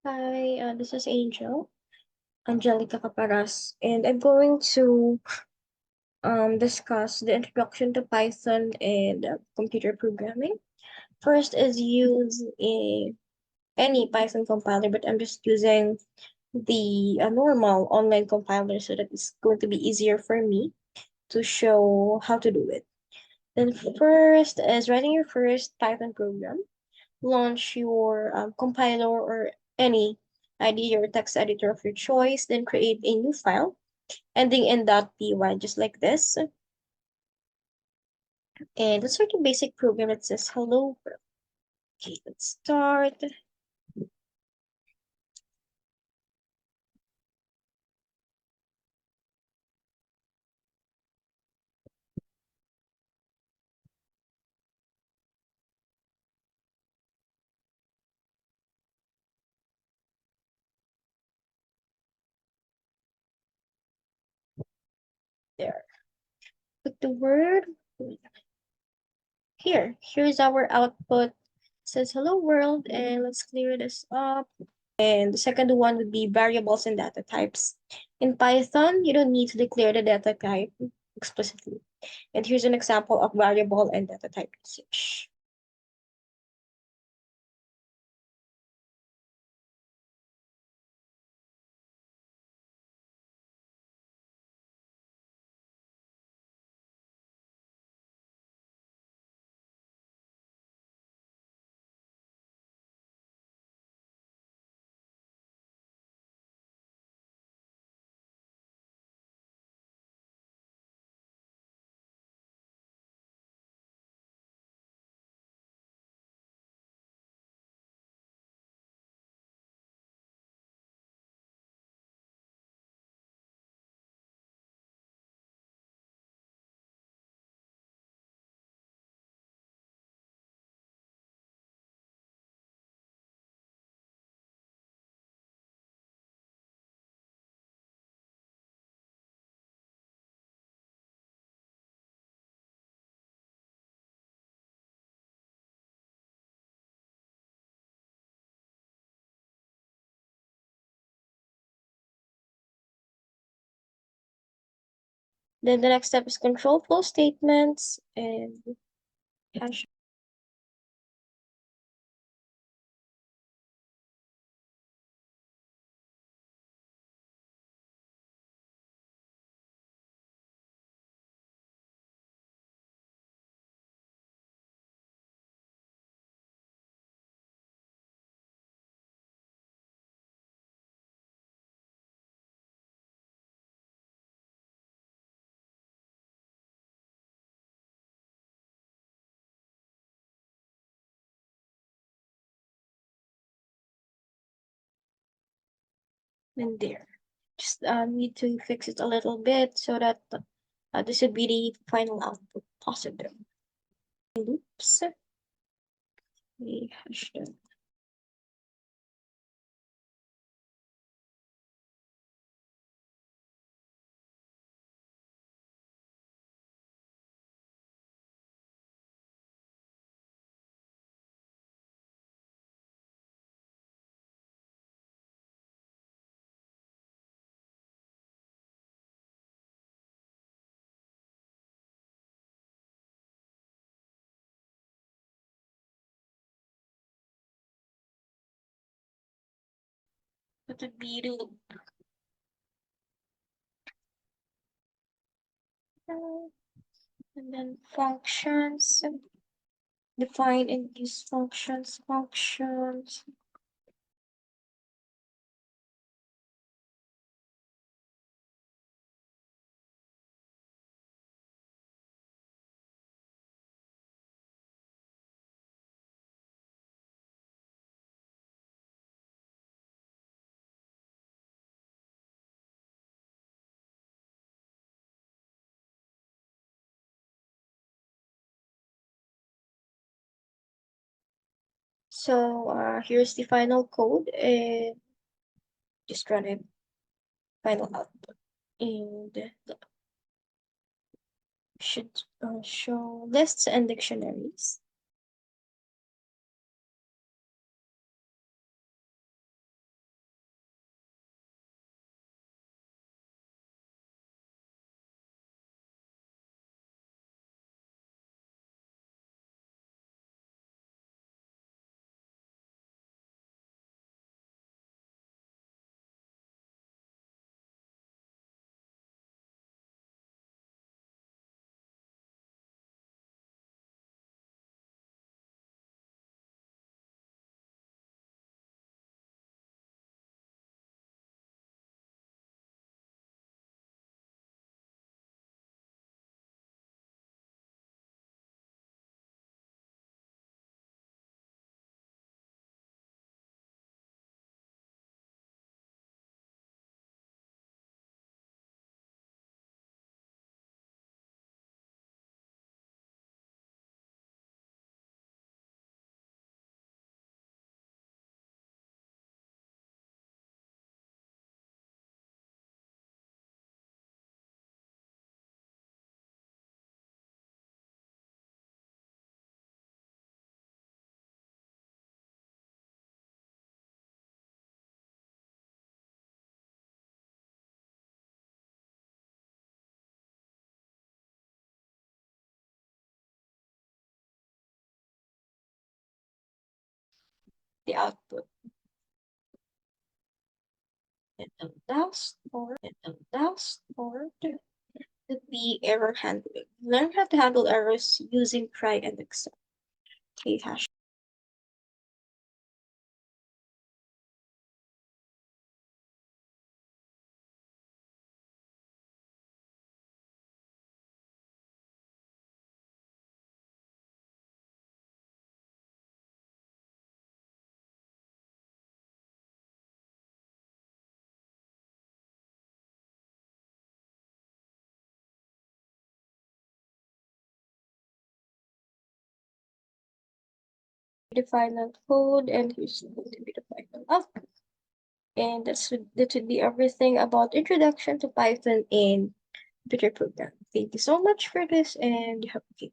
Hi, this is Angelica Caparas, and I'm going to discuss the introduction to Python and computer programming. First is use any Python compiler, but I'm just using the normal online compiler so that it's going to be easier for me to show how to do it. Then first is writing your first Python program. Launch your compiler or any IDE or text editor of your choice, then create a new file ending in .py, just like this. And let's start a basic program that says hello world. Okay, let's start. There. Put the word here. Here's our output. It says hello world, and let's clear this up. And the second one would be variables and data types. In Python, you don't need to declare the data type explicitly. And here's an example of variable and data type usage. Then the next step is control flow statements and hash. And there. Just need to fix it a little bit so that this would be the final output positive. Loops. We hash them. That would be the loop. And then functions. Define and use functions. So here's the final code and just run it. Final output. And should show lists and dictionaries. the output. And the last part would be error handling. Learn how to handle errors using try and accept. Okay, hash. The final code, and here's going to be the final output. And that would be everything about introduction to Python in computer program. Thank you so much for this, and you have a good